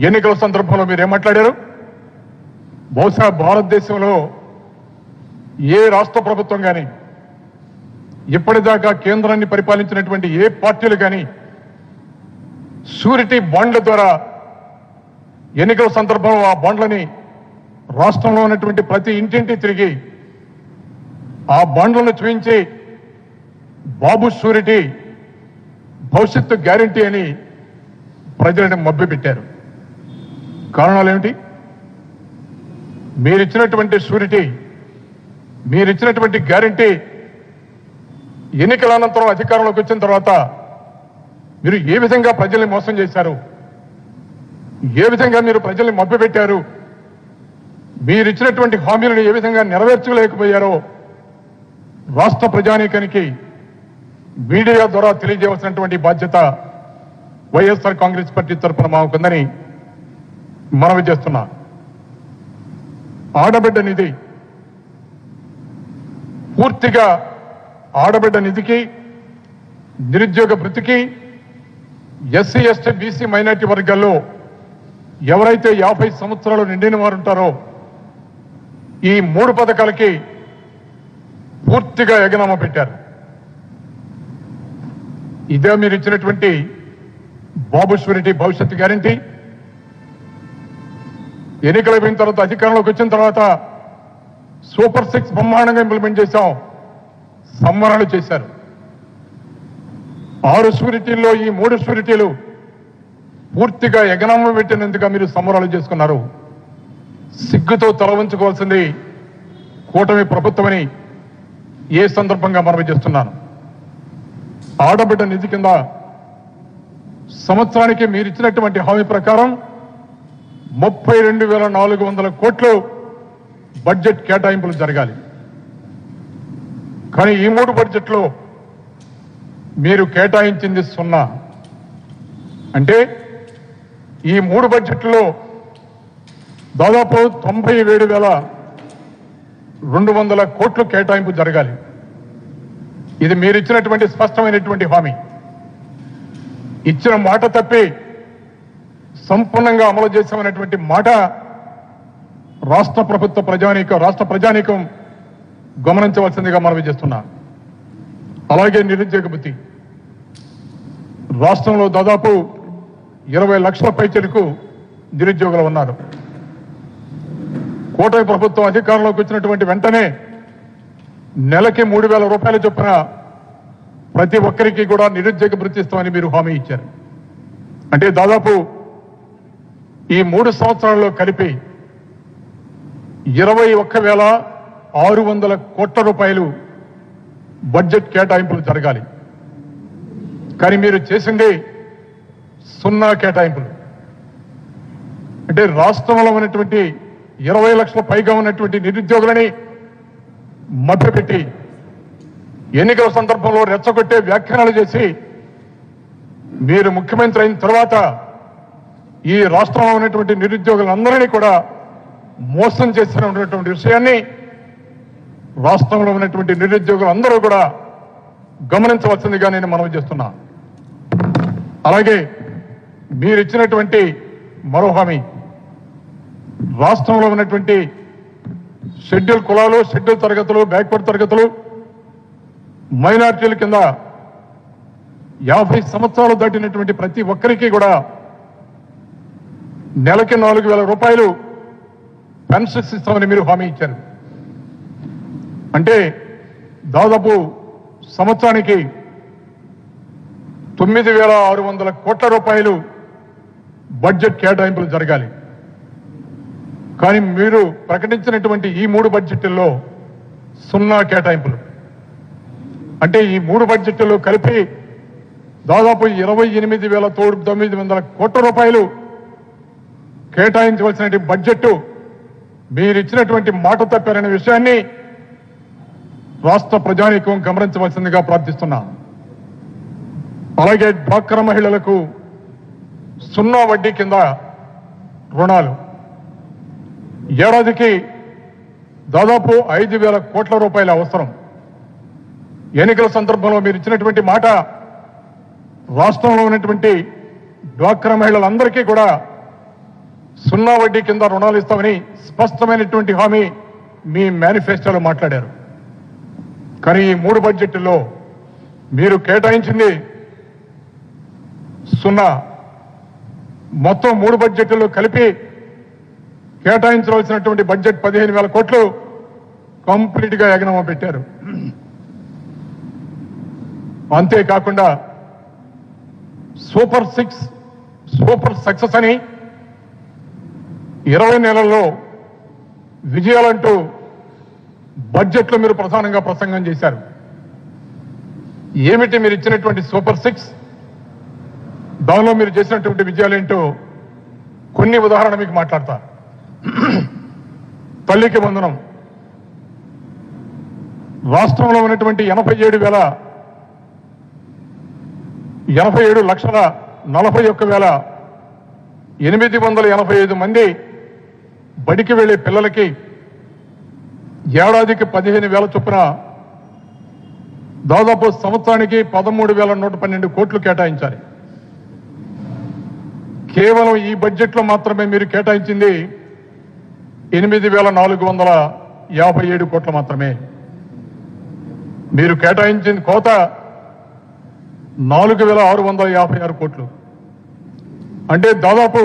ఎన్నికల సందర్భంలో మీరు ఏం మాట్లాడారు? బహుశా భారతదేశంలో ఏ రాష్ట్ర ప్రభుత్వం కానీ ఇప్పటిదాకా కేంద్రాన్ని పరిపాలించినటువంటి ఏ పార్టీలు కానీ షూరిటీ బాండ్ల ద్వారా ఎన్నికల సందర్భంలో ఆ బాండ్లని రాష్ట్రంలో ఉన్నటువంటి ప్రతి ఇంటింటి తిరిగి ఆ బాండ్లను చూపించి బాబు షూరిటీ భవిష్యత్తు గ్యారంటీ అని ప్రజలను మభ్యపెట్టారు. కారణాలు ఏమిటి? మీరిచ్చినటువంటి షూరిటీ, మీరిచ్చినటువంటి గ్యారంటీ ఎన్నికల అనంతరం అధికారంలోకి వచ్చిన తర్వాత మీరు ఏ విధంగా ప్రజల్ని మోసం చేశారు, ఏ విధంగా మీరు ప్రజల్ని మభ్యపెట్టారు, మీరిచ్చినటువంటి హామీలను ఏ విధంగా నెరవేర్చలేకపోయారో రాష్ట్ర ప్రజానీకానికి మీడియా ద్వారా తెలియజేయవలసినటువంటి బాధ్యత వైఎస్ఆర్ కాంగ్రెస్ పార్టీ తరఫున మాకుందని మనవి చేస్తున్నా. ఆడబిడ్డ నిధి పూర్తిగా ఆడబిడ్డ నిధికి, నిరుద్యోగ భృతికి, ఎస్సీ ఎస్టీ బీసీ మైనార్టీ వర్గాల్లో ఎవరైతే 50 సంవత్సరాలు నిండిన వారు ఉంటారో ఈ 3 పథకాలకి పూర్తిగా ఎగనామా పెట్టారు. ఇదే మీరు ఇచ్చినటువంటి బాబు షూరిటీ భవిష్యత్తు గ్యారంటీ. ఎన్నికలు అయిపోయిన తర్వాత అధికారంలోకి వచ్చిన తర్వాత సూపర్ 6 బ్రహ్మాండంగా ఇంప్లిమెంట్ చేశాం, సంబరాలు చేశారు. 6 షూరిటీల్లో ఈ 3 షూరిటీలు పూర్తిగా ఎగనామా పెట్టినందుకు మీరు సంబరాలు చేసుకున్నారు. సిగ్గుతో తల వంచుకోవాల్సింది కూటమి ప్రభుత్వమని ఏ సందర్భంగా మనవి చేస్తున్నాను. ఆడబిడ్డ నిధి కింద సంవత్సరానికి మీరు ఇచ్చినటువంటి హామీ ప్రకారం 32,400 కోట్లు బడ్జెట్ కేటాయింపులు జరగాలి. కానీ ఈ 3 బడ్జెట్లో మీరు కేటాయించింది 0. అంటే ఈ 3 బడ్జెట్లో దాదాపు 97,200 కోట్లు కేటాయింపు జరగాలి. ఇది మీరు ఇచ్చినటువంటి స్పష్టమైనటువంటి హామీ. ఇచ్చిన మాట తప్పి సంపూర్ణంగా అమలు చేసామనేటువంటి మాట రాష్ట్ర ప్రజానీకం గమనించవలసిందిగా మనవి చేస్తున్నా. అలాగే నిరుద్యోగ భృతి రాష్ట్రంలో దాదాపు 20 లక్షల పైచలకు నిరుద్యోగులు ఉన్నారు. కూటమి ప్రభుత్వం అధికారంలోకి వచ్చినటువంటి వెంటనే నెలకి 3,000 రూపాయల చొప్పున ప్రతి ఒక్కరికి కూడా నిరుద్యోగ భృతి ఇస్తామని మీరు హామీ ఇచ్చారు. అంటే దాదాపు ఈ 3 సంవత్సరాల్లో కలిపి 21,600 కోట్ల రూపాయలు బడ్జెట్ కేటాయింపులు జరగాలి. కానీ మీరు చేసింది 0 కేటాయింపులు. అంటే రాష్ట్రంలో ఉన్నటువంటి 20 లక్షల పైగా ఉన్నటువంటి నిరుద్యోగులని మభ్యపెట్టి ఎన్నికల సందర్భంలో రెచ్చగొట్టే వ్యాఖ్యానాలు చేసి మీరు ముఖ్యమంత్రి అయిన తర్వాత ఈ రాష్ట్రంలో ఉన్నటువంటి నిరుద్యోగులందరినీ కూడా మోసం చేస్తున్నటువంటి విషయాన్ని రాష్ట్రంలో ఉన్నటువంటి నిరుద్యోగులందరూ కూడా గమనించవలసిందిగా నేను మనవి చేస్తున్నా. అలాగే మీరు ఇచ్చినటువంటి మరో హామీ రాష్ట్రంలో ఉన్నటువంటి షెడ్యూల్ కులాలు, షెడ్యూల్ తరగతులు, బ్యాక్వర్డ్ తరగతులు, మైనార్టీల కింద 50 సంవత్సరాలు దాటినటువంటి ప్రతి ఒక్కరికి కూడా నెలకి 4,000 రూపాయలు పెన్షన్స్ ఇస్తామని మీరు హామీ ఇచ్చారు. అంటే దాదాపు సంవత్సరానికి 9,600 కోట్ల రూపాయలు బడ్జెట్ కేటాయింపులు జరగాలి. కానీ మీరు ప్రకటించినటువంటి ఈ 3 బడ్జెట్లలో 0 కేటాయింపులు. అంటే ఈ 3 బడ్జెట్లో కలిపి దాదాపు 28,900 కోట్ల రూపాయలు కేటాయించవలసిన బడ్జెట్ మీరు ఇచ్చినటువంటి మాట తప్పారనే విషయాన్ని రాష్ట్ర ప్రజానీకం గమనించవలసిందిగా ప్రార్థిస్తున్నాను. అలాగే డ్వాక్రా మహిళలకు 0 వడ్డీ కింద రుణాలు ఏడాదికి దాదాపు 5,000 కోట్ల రూపాయల అవసరం. ఎన్నికల సందర్భంలో మీరు ఇచ్చినటువంటి మాట రాష్ట్రంలో ఉన్నటువంటి డ్వాక్రా మహిళలందరికీ కూడా సున్నా వడ్డీ కింద రుణాలు ఇస్తామని స్పష్టమైనటువంటి హామీ మీ మేనిఫెస్టోలో మాట్లాడారు. కానీ ఈ 3 బడ్జెట్లో మీరు కేటాయించింది సున్నా. మొత్తం 3 బడ్జెట్లో కలిపి కేటాయించవలసినటువంటి బడ్జెట్ 15,000 కోట్లు కంప్లీట్ గా ఎగనమ పెట్టారు. అంతేకాకుండా సూపర్ 6 సూపర్ సక్సెస్ అని 20 నెలల్లో విజయాలంటూ బడ్జెట్లో మీరు ప్రధానంగా ప్రసంగం చేశారు. ఏమిటి మీరు ఇచ్చినటువంటి సూపర్ 6? దానిలో మీరు చేసినటువంటి విజయాలేంటో కొన్ని ఉదాహరణ మీకు మాట్లాడతా. తల్లికి వందనం. రాష్ట్రంలో ఉన్నటువంటి 87,41,885 మంది బడికి వెళ్లే పిల్లలకి ఏడాదికి 15,000 చొప్పున దాదాపు సంవత్సరానికి 13,112 కోట్లు కేటాయించాలి. కేవలం ఈ బడ్జెట్లో మాత్రమే మీరు కేటాయించింది 8,457 కోట్లు మాత్రమే. మీరు కేటాయించిన కోత 4,656 కోట్లు. అంటే దాదాపు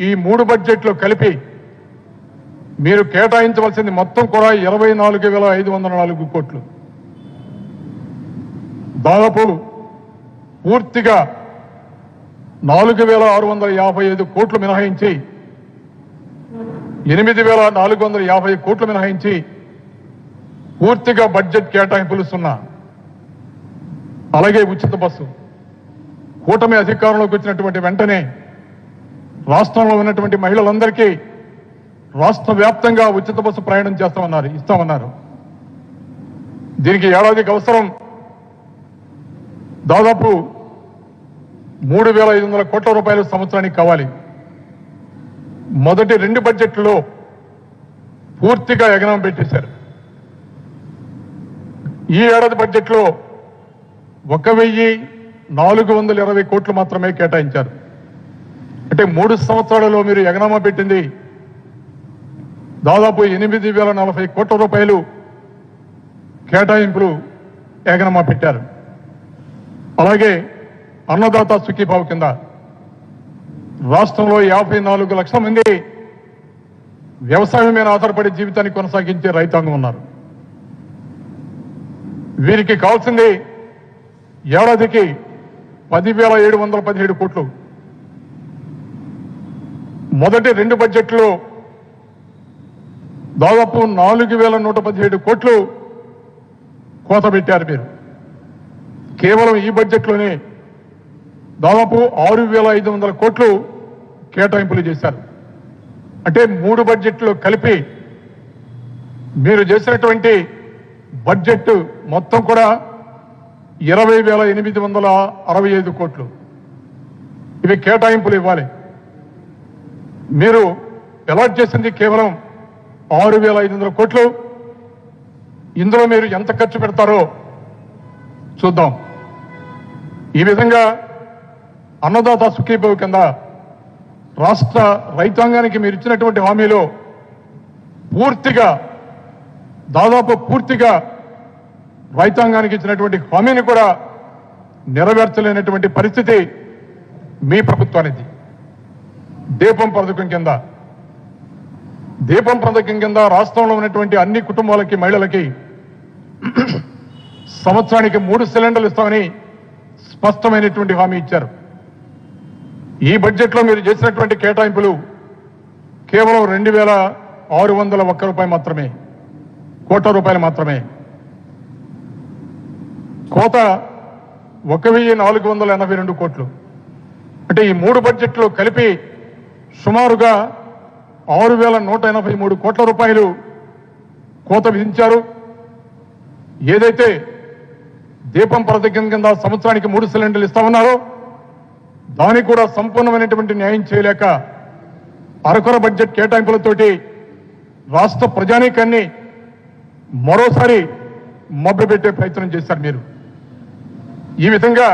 ఈ 3 బడ్జెట్లో కలిపి మీరు కేటాయించవలసింది మొత్తం కూడా 24,504 కోట్లు. దాదాపు పూర్తిగా 4,655 కోట్లు మినహాయించి 8,450 కోట్లు మినహాయించి పూర్తిగా బడ్జెట్ కేటాయింపులు సున్నా. అలాగే ఉచిత బస్సు. కూటమి అధికారంలోకి వచ్చినటువంటి వెంటనే రాష్ట్రంలో ఉన్నటువంటి మహిళలందరికీ రాష్ట్ర వ్యాప్తంగా ఉచిత బస్సు ప్రయాణం ఇస్తామన్నారు. దీనికి ఏడాదికి అవసరం దాదాపు 3,500 కోట్ల రూపాయలు సంవత్సరానికి కావాలి. మొదటి 2 బడ్జెట్లో పూర్తిగా ఎగనం పెట్టేశారు. ఈ ఏడాది బడ్జెట్లో 1,420 కోట్లు మాత్రమే కేటాయించారు. అంటే 3 సంవత్సరాలలో మీరు ఎగనామా పెట్టింది దాదాపు 8,040 కోట్ల రూపాయలు కేటాయింపులు ఎగనామా పెట్టారు. అలాగే అన్నదాత సుఖీభావ కింద రాష్ట్రంలో 54 లక్షల మంది వ్యవసాయం మీద ఆధారపడి జీవితాన్ని కొనసాగించే రైతాంగం ఉన్నారు. వీరికి కావాల్సింది ఏడాదికి 10,717 కోట్లు. మొదటి 2 బడ్జెట్లో దాదాపు 4,117 కోట్లు కోత పెట్టారు మీరు. కేవలం ఈ బడ్జెట్లోనే దాదాపు 6,500 కోట్లు కేటాయింపులు చేశారు. అంటే 3 బడ్జెట్లు కలిపి మీరు చేసినటువంటి బడ్జెట్ మొత్తం కూడా 20,865 కోట్లు. ఇవి కేటాయింపులు ఇవ్వాలి. మీరు అలాట్ చేసింది కేవలం 6,500 కోట్లు. ఇందులో మీరు ఎంత ఖర్చు పెడతారో చూద్దాం. ఈ విధంగా అన్నదాత సుఖీభావ కింద రాష్ట్ర రైతాంగానికి మీరు ఇచ్చినటువంటి హామీలో దాదాపు పూర్తిగా రైతాంగానికి ఇచ్చినటువంటి హామీని కూడా నెరవేర్చలేనటువంటి పరిస్థితి మీ ప్రభుత్వానికి. దీపం పథకం కింద రాష్ట్రంలో ఉన్నటువంటి అన్ని కుటుంబాలకి మహిళలకి సంవత్సరానికి 3 సిలిండర్లు ఇస్తామని స్పష్టమైనటువంటి హామీ ఇచ్చారు. ఈ బడ్జెట్లో మీరు చేసినటువంటి కేటాయింపులు కేవలం 2,601 కోట్ల రూపాయలు మాత్రమే. కోత 1,482 కోట్లు. అంటే ఈ 3 బడ్జెట్లో కలిపి సుమారుగా 6,183 కోట్ల రూపాయలు కోత విధించారు. ఏదైతే దీపం పథకం కింద సంవత్సరానికి 3 సిలిండర్లు ఇస్తామన్నారో దానికి కూడా సంపూర్ణమైనటువంటి న్యాయం చేయలేక అరకొర బడ్జెట్ కేటాయింపులతోటి రాష్ట్ర ప్రజానీకాన్ని మరోసారి మభ్యపెట్టే ప్రయత్నం చేశారు మీరు. ఈ విధంగా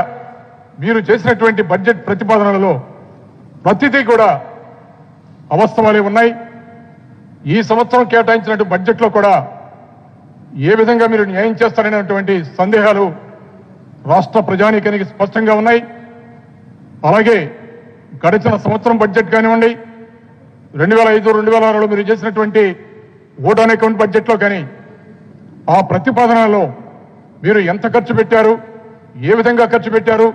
మీరు చేసినటువంటి బడ్జెట్ ప్రతిపాదనలలో ప్రతిదీ కూడా అవాస్తవాలే ఉన్నాయి. ఈ సంవత్సరం కేటాయించినట్టు బడ్జెట్లో కూడా ఏ విధంగా మీరు న్యాయం చేస్తారనేటువంటి సందేహాలు రాష్ట్ర ప్రజానీకానికి స్పష్టంగా ఉన్నాయి. అలాగే గడిచిన సంవత్సరం బడ్జెట్ కానివ్వండి, 2005, 2006లో మీరు చేసినటువంటి ఓట్ ఆన్ అకౌంట్ బడ్జెట్లో కానీ ఆ ప్రతిపాదనలో మీరు ఎంత ఖర్చు పెట్టారు, ఏ విధంగా ఖర్చు పెట్టారు,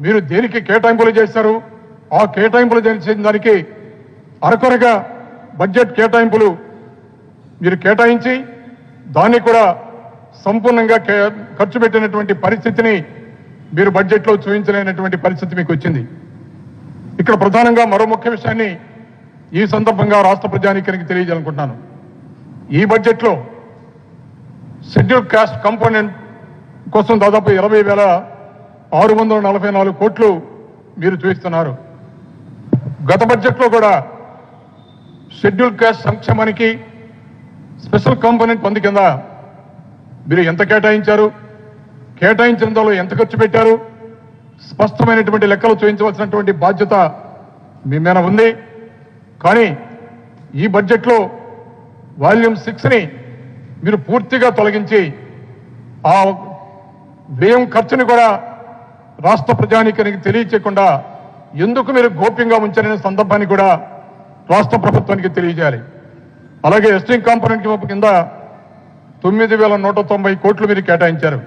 మీరు దేనికి కేటాయింపులు చేశారు, ఆ కేటాయింపులు చేసిన దానికి అరకొరగా బడ్జెట్ కేటాయింపులు మీరు కేటాయించి దాన్ని కూడా సంపూర్ణంగా ఖర్చు పెట్టినటువంటి పరిస్థితిని మీరు బడ్జెట్లో చూపించలేనటువంటి పరిస్థితి మీకు వచ్చింది. ఇక్కడ ప్రధానంగా మరో ముఖ్య విషయాన్ని ఈ సందర్భంగా రాష్ట్ర ప్రజానీకానికి తెలియజేయాలనుకుంటున్నాను. ఈ బడ్జెట్లో షెడ్యూల్ కాస్ట్ కాంపోనెంట్ కోసం దాదాపు 20,644 కోట్లు మీరు చూపిస్తున్నారు. గత బడ్జెట్లో కూడా షెడ్యూల్ కాస్ట్ సంక్షేమానికి స్పెషల్ కాంపోనెంట్ పొంది కింద మీరు ఎంత కేటాయించారు, కేటాయించిన దానిలో ఎంత ఖర్చు పెట్టారు, స్పష్టమైనటువంటి లెక్కలు చూపించవలసినటువంటి బాధ్యత మీ మీద ఉంది. కానీ ఈ బడ్జెట్లో వాల్యూమ్ 6ని మీరు పూర్తిగా తొలగించి ఆ వ్యయం ఖర్చుని కూడా రాష్ట్ర ప్రజానీకానికి తెలియచేయకుండా ఎందుకు మీరు గోప్యంగా ఉంచారనే సందర్భాన్ని కూడా రాష్ట్ర ప్రభుత్వానికి తెలియజేయాలి. అలాగే ఎస్టీ కాంపోనెంట్ కింద 9,190 కోట్లు మీరు కేటాయించారు.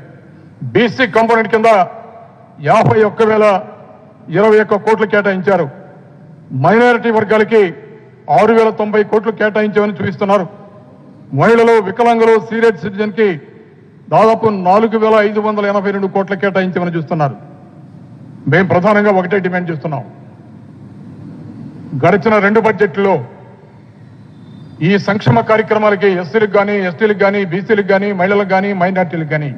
బీసీ కాంపోనెంట్ కింద 51,021 కోట్లు కేటాయించారు. మైనారిటీ వర్గాలకి 6,090 కోట్లు కేటాయించామని చూపిస్తున్నారు. మహిళలు, వికలాంగులు, సీనియర్ సిటిజన్ కి దాదాపు 4,582 కోట్లు కేటాయించామని చూస్తున్నారు. మేము ప్రధానంగా ఒకటే డిమాండ్ చేస్తున్నాం. గడిచిన 2 బడ్జెట్లో ఈ సంక్షేమ కార్యక్రమాలకి ఎస్సీలకు కానీ, ఎస్టీలకు కానీ, బీసీలకు కానీ, మహిళలకు కానీ, మైనార్టీలకు కానీ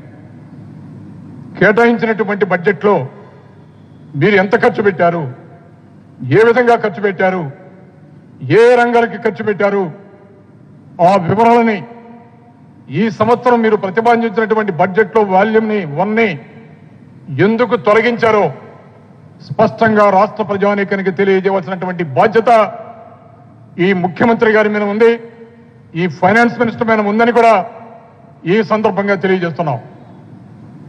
కేటాయించినటువంటి బడ్జెట్లో మీరు ఎంత ఖర్చు పెట్టారు, ఏ విధంగా ఖర్చు పెట్టారు, ఏ రంగాలకి ఖర్చు పెట్టారు, ఆ వివరాలని ఈ సంవత్సరం మీరు ప్రతిపాదించినటువంటి బడ్జెట్లో వాల్యూమ్ని 1ని ఎందుకు తొలగించారో స్పష్టంగా రాష్ట్ర ప్రజానీకానికి తెలియజేయవలసినటువంటి బాధ్యత ఈ ముఖ్యమంత్రి గారి మీద ఉంది, ఈ ఫైనాన్స్ మినిస్టర్ మీద ఉందని కూడా ఈ సందర్భంగా తెలియజేస్తున్నాం.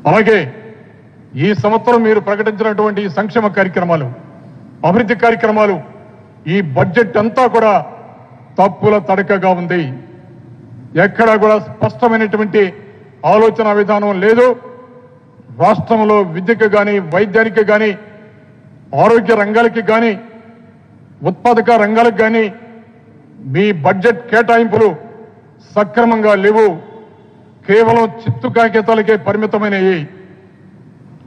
అలాగే ఈ సంవత్సరం మీరు ప్రకటించినటువంటి ఈ సంక్షేమ కార్యక్రమాలు, అభివృద్ధి కార్యక్రమాలు, ఈ బడ్జెట్ అంతా కూడా తప్పుల తడకగా ఉంది. ఎక్కడా కూడా స్పష్టమైనటువంటి ఆలోచన విధానం లేదు. రాష్ట్రంలో విద్యకు కానీ, వైద్యానికి కానీ, ఆరోగ్య రంగాలకి కానీ, ఉత్పాదక రంగాలకు కానీ మీ బడ్జెట్ కేటాయింపులు సక్రమంగా లేవు, కేవలం చిత్తు కాగితాలకే పరిమితమైనవి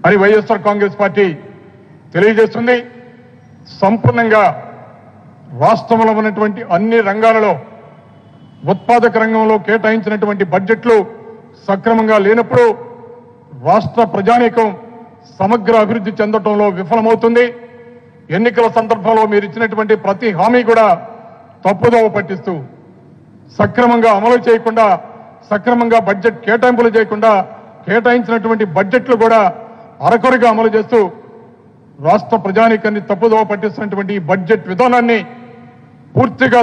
అని వైఎస్ఆర్ కాంగ్రెస్ పార్టీ తెలియజేస్తుంది. సంపూర్ణంగా రాష్ట్రంలో ఉన్నటువంటి అన్ని రంగాలలో ఉత్పాదక రంగంలో కేటాయించినటువంటి బడ్జెట్లు సక్రమంగా లేనప్పుడు రాష్ట్ర ప్రజానీకం సమగ్ర అభివృద్ధి చెందడంలో విఫలమవుతుంది. ఎన్నికల సందర్భంలో మీరు ఇచ్చినటువంటి ప్రతి హామీ కూడా తప్పుదోవ పట్టిస్తూ సక్రమంగా అమలు చేయకుండా, సక్రమంగా బడ్జెట్ కేటాయింపులు చేయకుండా, కేటాయించినటువంటి బడ్జెట్లు కూడా అరకొరగా అమలు చేస్తూ రాష్ట్ర ప్రజానీకాన్ని తప్పుదోవ పట్టిస్తున్నటువంటి ఈ బడ్జెట్ విధానాన్ని పూర్తిగా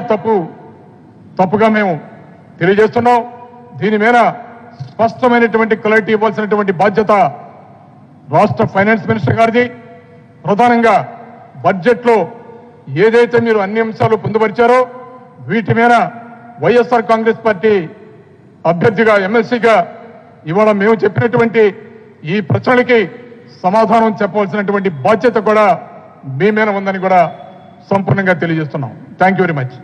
తప్పుగా మేము తెలియజేస్తున్నాం. దీని మీద స్పష్టమైనటువంటి క్లారిటీ ఇవ్వాల్సినటువంటి బాధ్యత రాష్ట్ర ఫైనాన్స్ మినిస్టర్ గారిది. ప్రధానంగా బడ్జెట్లో ఏదైతే మీరు అన్ని అంశాలు పొందుపరిచారో వీటి మీద వైఎస్ఆర్ కాంగ్రెస్ పార్టీ అభ్యర్థిగా, ఎమ్మెల్సీగా ఇవాళ మేము చెప్పినటువంటి ఈ ప్రశ్నలకి సమాధానం చెప్పవలసినటువంటి బాధ్యత కూడా మీ మీద ఉందని కూడా సంపూర్ణంగా తెలియజేస్తున్నాం. Thank you very much.